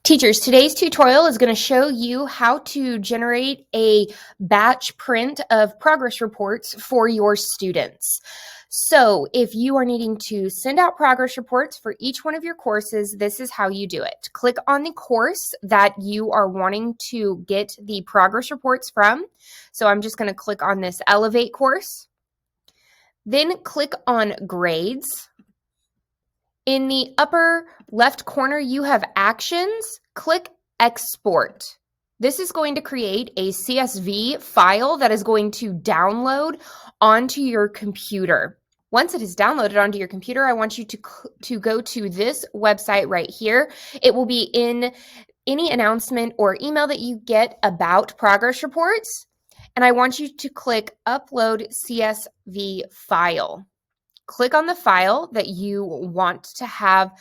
Teachers, today's tutorial is going to show you how to generate a batch print of progress reports for your students. So if you are needing to send out progress reports for each one of your courses, this is how you do it. Click on the course that you are wanting to get the progress reports from. So I'm just going to click on this Elevate course. Then click on Grades. In the upper left corner, you have Actions. Click Export. This is going to create a CSV file that is going to download onto your computer. Once it is downloaded onto your computer, I want you to go to this website right here. It will be in any announcement or email that you get about progress reports. And I want you to click Upload CSV File. Click on the file that you want to have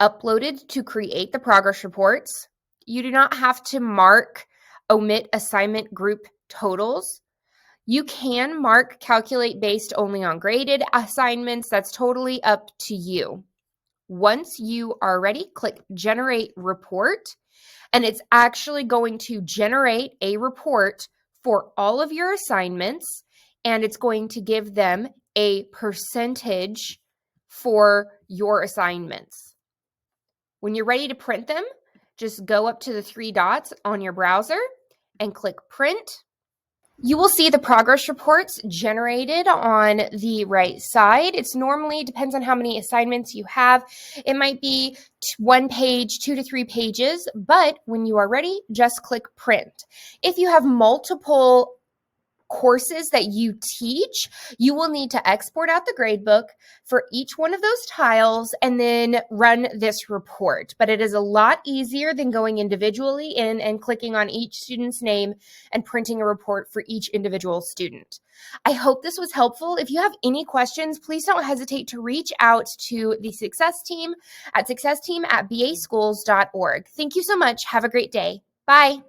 uploaded to create the progress reports. You do not have to mark omit assignment group totals. You can mark calculate based only on graded assignments. That's totally up to you. Once you are ready, click generate report, and it's actually going to generate a report for all of your assignments, and it's going to give them a percentage for your assignments. When you're ready to print them, just go up to the three dots on your browser and click print. You will see the progress reports generated on the right side. It's normally, depends on how many assignments you have. It might be 1 page, 2 to 3 pages, but when you are ready, just click print. If you have multiple courses that you teach, you will need to export out the gradebook for each one of those tiles and then run this report. But it is a lot easier than going individually in and clicking on each student's name and printing a report for each individual student. I hope this was helpful. If you have any questions, please don't hesitate to reach out to the Success Team at successteam@baschools.org. Thank you so much. Have a great day. Bye.